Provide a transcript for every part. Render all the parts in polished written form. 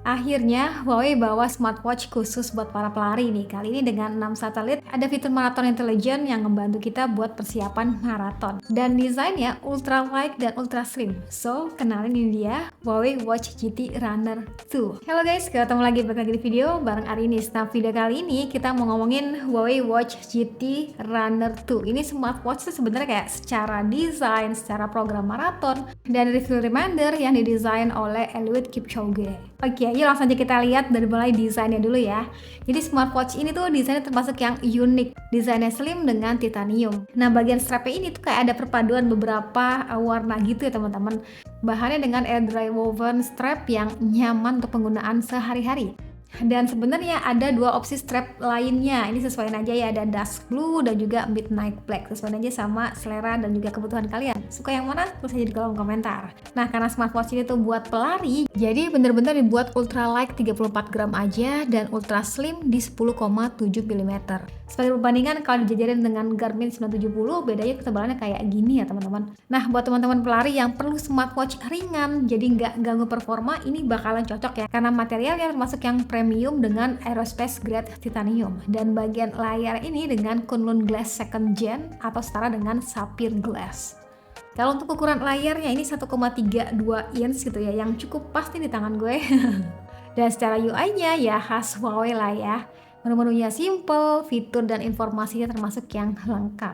Akhirnya, Huawei bawa smartwatch khusus buat para pelari nih. Kali ini dengan 6 satelit, ada fitur maraton intelijen yang membantu kita buat persiapan maraton. Dan desainnya ultra light dan ultra slim. So, kenalin ini dia, Huawei Watch GT Runner 2. Halo guys, ketemu lagi di video bareng Arinis. Nah, video kali ini kita mau ngomongin Huawei Watch GT Runner 2. Ini smartwatch tuh sebenarnya kayak secara desain, secara program maraton, dan review reminder yang didesain oleh Eliud Kipchoge. Oke, yuk langsung aja kita lihat dari mulai desainnya dulu ya. Jadi smartwatch ini tuh desainnya termasuk yang unik. Desainnya slim dengan titanium. Nah, bagian strapnya ini tuh kayak ada perpaduan beberapa warna gitu ya teman-teman. Bahannya dengan air dry woven strap yang nyaman untuk penggunaan sehari-hari. Dan sebenarnya ada dua opsi strap lainnya. Ini sesuaiin aja ya, ada dusk blue dan juga midnight black. Sesuaiin aja sama selera dan juga kebutuhan kalian. Suka yang mana? Tulis aja di kolom komentar. Nah, karena smartwatch ini tuh buat pelari, jadi bener-bener dibuat ultra light 34 gram aja dan ultra slim di 10,7 mm. Sebagai perbandingan, kalau dijajarin dengan Garmin 970, bedanya ketebalannya kayak gini ya teman-teman. Nah, buat teman-teman pelari yang perlu smartwatch ringan, jadi nggak ganggu performa, ini bakalan cocok ya. Karena materialnya termasuk yang premium dengan aerospace grade titanium. Dan bagian layar ini dengan Kunlun Glass Second Gen atau setara dengan Sapphire Glass. Kalau untuk ukuran layarnya ini 1,32 inch gitu ya, yang cukup pas nih di tangan gue. Dan secara UI-nya ya khas Huawei lah ya. Menu-menunya simple, fitur dan informasinya termasuk yang lengkap.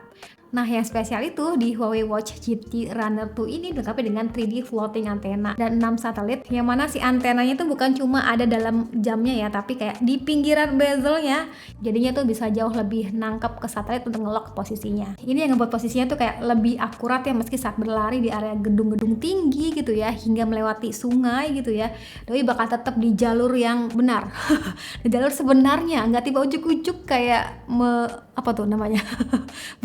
Nah, yang spesial itu di Huawei Watch GT Runner 2 ini dilengkapi dengan 3D floating antena dan 6 satelit, yang mana si antenanya itu bukan cuma ada dalam jamnya ya, tapi kayak di pinggiran bezelnya. Jadinya tuh bisa jauh lebih nangkep ke satelit untuk nge-lock posisinya. Ini yang ngebuat posisinya tuh kayak lebih akurat ya, meski saat berlari di area gedung-gedung tinggi gitu ya, hingga melewati sungai gitu ya. Doi bakal tetap di jalur yang benar. Di jalur sebenarnya, nggak tiba ujuk-ujuk kayak apa tuh namanya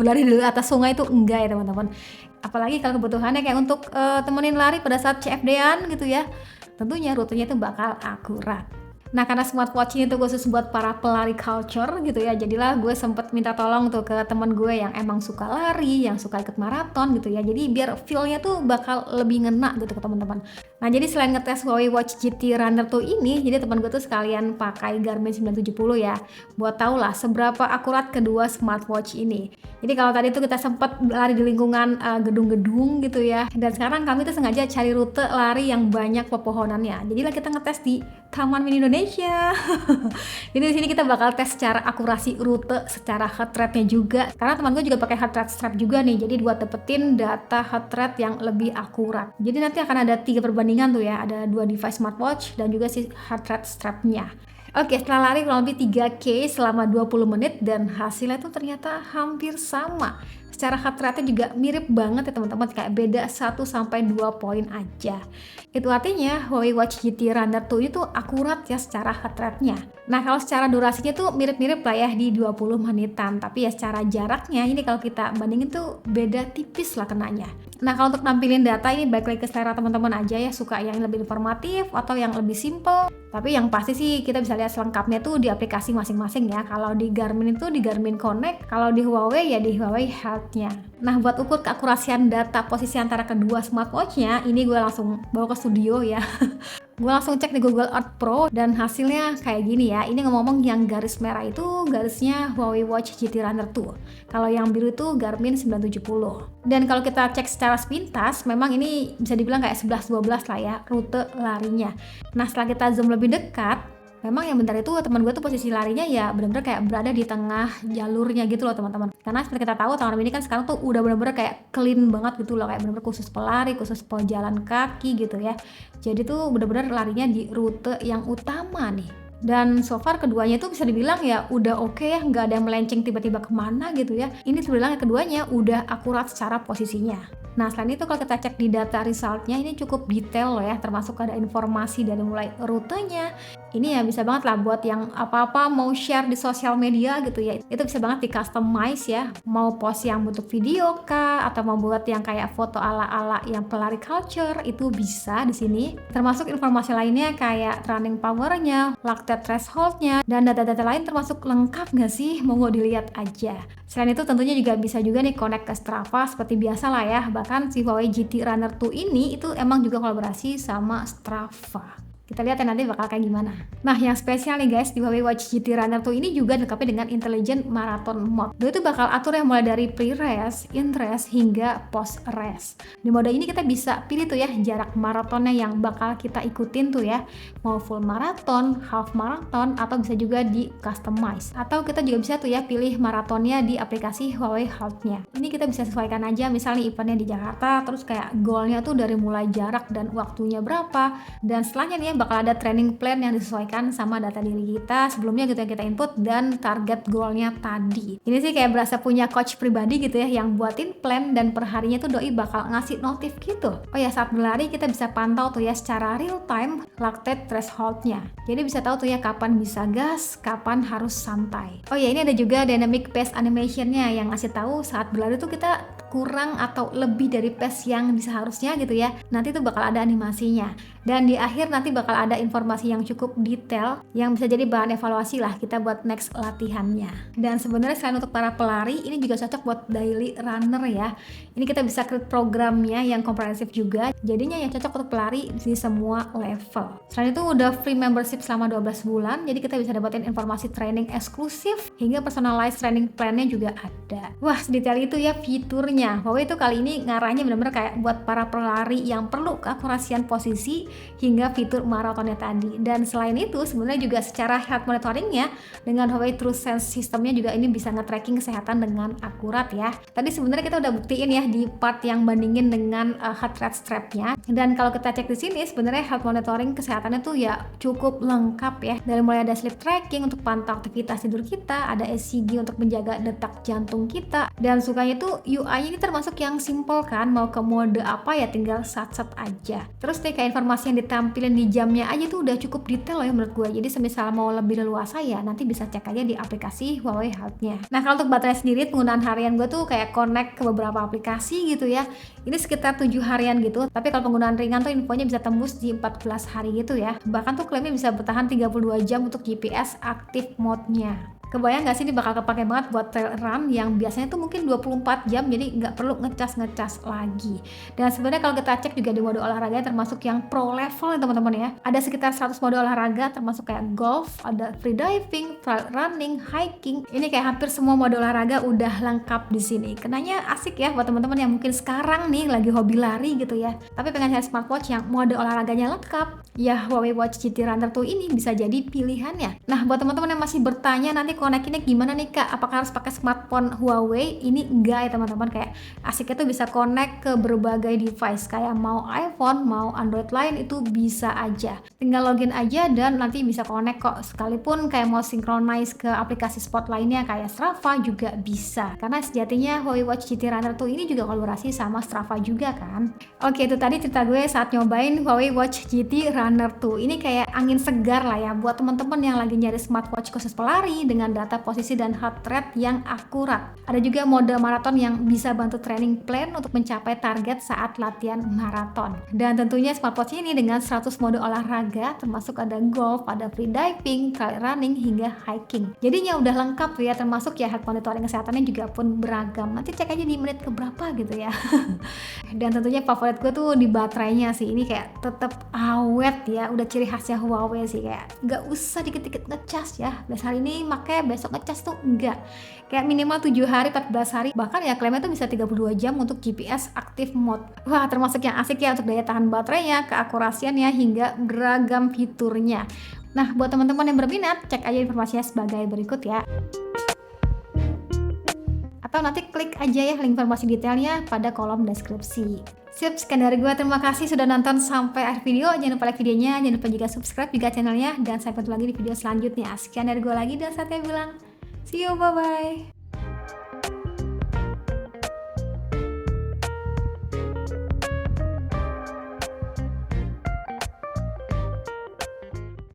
berlari di atas sungai itu enggak ya teman-teman. Apalagi kalau kebutuhannya kayak untuk temenin lari pada saat CFD-an gitu ya, tentunya rutenya itu bakal akurat. Nah, karena smartwatch ini tuh khusus buat para pelari culture gitu ya, jadilah gue sempet minta tolong tuh ke temen gue yang emang suka lari, yang suka ikut maraton gitu ya, jadi biar feel-nya tuh bakal lebih ngena gitu ke teman-teman. Nah, jadi selain ngetes Huawei Watch GT Runner 2 ini, jadi teman gue tuh sekalian pakai Garmin 970 ya, buat tau lah seberapa akurat kedua smartwatch ini. Jadi kalau tadi tuh kita sempet lari di lingkungan gedung-gedung gitu ya, dan sekarang kami tuh sengaja cari rute lari yang banyak pepohonannya. Jadilah kita ngetes di Taman Mini Indonesia. Jadi di sini kita bakal tes secara akurasi rute, secara heart rate-nya juga. Karena teman gue juga pakai heart rate strap juga nih. Jadi buat dapetin data heart rate yang lebih akurat. Jadi nanti akan ada 3 perbandingan tuh ya. Ada 2 device smartwatch dan juga si heart rate strap-nya. Oke, setelah lari kurang lebih 3K selama 20 menit dan hasilnya tuh ternyata hampir sama. Secara heart rate-nya juga mirip banget ya teman-teman, kayak beda 1-2 poin aja. Itu artinya Huawei Watch GT Runner 2 itu akurat ya secara heart rate-nya. Nah, kalau secara durasinya tuh mirip-mirip lah ya di 20 menitan, tapi ya secara jaraknya ini kalau kita bandingin tuh beda tipis lah kenanya. Nah, kalau untuk nampilin data ini baik lagi ke selera teman-teman aja ya, suka yang lebih informatif atau yang lebih simple. Tapi yang pasti sih kita bisa lihat selengkapnya tuh di aplikasi masing-masing ya. Kalau di Garmin itu di Garmin Connect, kalau di Huawei ya di Huawei Health-nya. Nah, buat ukur keakurasian data posisi antara kedua smartwatch-nya, ini gue langsung bawa ke studio ya. Gue langsung cek di Google Earth Pro dan hasilnya kayak gini ya. Ini ngomong yang garis merah itu garisnya Huawei Watch GT Runner 2. Kalau yang biru itu Garmin 970. Dan kalau kita cek secara sepintas, memang ini bisa dibilang kayak 11-12 lah ya rute larinya. Nah, setelah kita zoom lebih dekat, memang yang bentar itu teman gue tuh posisi larinya ya benar-benar kayak berada di tengah jalurnya gitu loh teman-teman. Karena seperti kita tahu tahun ini kan sekarang tuh udah benar-benar kayak clean banget gitu loh, kayak benar-benar khusus pelari, khusus pejalan kaki gitu ya. Jadi tuh benar-benar larinya di rute yang utama nih. Dan so far keduanya tuh bisa dibilang ya udah oke ya, nggak ada yang melenceng tiba-tiba kemana gitu ya. Ini sebenarnya keduanya udah akurat secara posisinya. Nah, selain itu kalau kita cek di data resultnya ini cukup detail loh ya, termasuk ada informasi dari mulai rutenya. Ini ya bisa banget lah buat yang apa-apa mau share di sosial media gitu ya. Itu bisa banget di customize ya. Mau post yang bentuk video kah atau mau buat yang kayak foto ala-ala yang pelari culture itu bisa di sini. Termasuk informasi lainnya kayak running powernya, lactate thresholdnya, dan data-data lain termasuk lengkap nggak sih? Mau dilihat aja. Selain itu tentunya bisa juga nih connect ke Strava seperti biasa lah ya. Bahkan si Huawei GT Runner 2 ini itu emang juga kolaborasi sama Strava. Kita lihat ya nanti bakal kayak gimana. Nah, yang spesial nih guys, di Huawei Watch GT Runner 2 ini juga dilengkapi dengan Intelligent Marathon Mode. Dia itu bakal atur yang mulai dari pre-race, in-race, hingga post-race. Di mode ini kita bisa pilih tuh ya jarak maratonnya yang bakal kita ikutin tuh ya. Mau full maraton, half marathon, atau bisa juga di customize. Atau kita juga bisa tuh ya pilih maratonnya di aplikasi Huawei Health-nya. Ini kita bisa sesuaikan aja, misalnya eventnya di Jakarta, terus kayak goalnya tuh dari mulai jarak dan waktunya berapa, dan setelahnya nih ya bakal ada training plan yang disesuaikan sama data diri kita sebelumnya gitu yang kita input dan target goalnya tadi. Ini sih kayak berasa punya coach pribadi gitu ya yang buatin plan, dan perharinya tuh doi bakal ngasih notif gitu. Oh ya, saat berlari kita bisa pantau tuh ya secara real time lactate thresholdnya. Jadi bisa tahu tuh ya kapan bisa gas, kapan harus santai. Oh ya, ini ada juga dynamic pace animationnya yang ngasih tahu saat berlari tuh kita kurang atau lebih dari pace yang seharusnya gitu ya. Nanti tuh bakal ada animasinya. Dan di akhir nanti bakal ada informasi yang cukup detail yang bisa jadi bahan evaluasi lah kita buat next latihannya. Dan sebenarnya selain untuk para pelari, ini juga cocok buat daily runner ya. Ini kita bisa create programnya yang komprehensif juga, jadinya yang cocok untuk pelari di semua level. Selain itu udah free membership selama 12 bulan, jadi kita bisa dapetin informasi training eksklusif hingga personalized training plan-nya juga ada. Wah, sedetail itu ya fiturnya. Huawei itu kali ini ngarahnya benar-benar kayak buat para pelari yang perlu keakurasian posisi hingga fitur maratonnya tadi. Dan selain itu sebenarnya juga secara health monitoringnya dengan Huawei TrueSense sistemnya juga ini bisa nge-tracking kesehatan dengan akurat ya. Tadi sebenarnya kita udah buktiin ya di part yang bandingin dengan heart rate strapnya. Dan kalau kita cek di sini sebenarnya health monitoring kesehatannya tuh ya cukup lengkap ya. Dari mulai ada sleep tracking untuk pantau aktivitas tidur kita, ada ECG untuk menjaga detak jantung kita, dan sukanya tuh UI ini termasuk yang simple kan, mau ke mode apa ya tinggal sat-sat aja. Terus nih kayak informasi yang ditampilin di jamnya aja tuh udah cukup detail loh ya menurut gue. Jadi semisal mau lebih leluasa ya nanti bisa cek aja di aplikasi Huawei Health-nya. Nah, kalau untuk baterai sendiri penggunaan harian gue tuh kayak connect ke beberapa aplikasi gitu ya. Ini sekitar 7 harian gitu. Tapi kalau penggunaan ringan tuh infonya bisa tembus di 14 hari gitu ya. Bahkan tuh klaimnya bisa bertahan 32 jam untuk GPS aktif mode-nya. Kebayang gak sih ini bakal kepake banget buat trail run yang biasanya tuh mungkin 24 jam, jadi nggak perlu ngecas lagi. Dan sebenarnya kalau kita cek juga di mode olahraga termasuk yang pro level ya teman-teman ya. Ada sekitar 100 mode olahraga termasuk kayak golf, ada free diving, trail running, hiking. Ini kayak hampir semua mode olahraga udah lengkap di sini. Kenanya asik ya buat teman-teman yang mungkin sekarang nih lagi hobi lari gitu ya. Tapi pengen cari smartwatch yang mode olahraganya lengkap. Ya Huawei Watch GT Runner 2 ini bisa jadi pilihannya. Nah, buat teman-teman yang masih bertanya nanti konekinnya gimana nih Kak? Apakah harus pakai smartphone Huawei? Ini enggak ya teman-teman, kayak asiknya tuh bisa connect ke berbagai device kayak mau iPhone, mau Android lain itu bisa aja. Tinggal login aja dan nanti bisa connect kok. Sekalipun kayak mau synchronize ke aplikasi spot lainnya kayak Strava juga bisa. Karena sejatinya Huawei Watch GT Runner 2 ini juga kolaborasi sama Strava juga kan. Oke, itu tadi cerita gue saat nyobain Huawei Watch GT Runner 2. Ini kayak angin segar lah ya buat teman-teman yang lagi nyari smartwatch khusus pelari dengan data posisi dan heart rate yang akurat. Ada juga mode maraton yang bisa bantu training plan untuk mencapai target saat latihan maraton. Dan tentunya smartwatch ini dengan 100 mode olahraga termasuk ada golf, ada free diving, trail running hingga hiking. Jadinya udah lengkap ya, termasuk ya health monitoring kesehatannya juga pun beragam. Nanti cek aja di menit keberapa gitu ya. Dan tentunya favorit gue tuh di baterainya sih. Ini kayak tetap awet ya, udah ciri khasnya Huawei sih, kayak nggak usah dikit-dikit ngecas ya. Biasa hari ini pakai besok ngecas tuh enggak. Kayak minimal 7 hari, 14 hari, bahkan ya klaimnya tuh bisa 32 jam untuk GPS aktif mode. Wah, termasuk yang asik ya untuk daya tahan baterainya, keakurasiannya hingga beragam fiturnya. Nah, buat teman-teman yang berminat, cek aja informasinya sebagai berikut ya. Atau nanti klik aja ya link informasi detailnya pada kolom deskripsi. Sip, sekian dari gue. Terima kasih sudah nonton sampai akhir video. Jangan lupa like videonya, jangan lupa juga subscribe juga channelnya, dan sampai ketemu lagi di video selanjutnya. Sekian dari gue lagi dan saatnya bilang see you, bye-bye.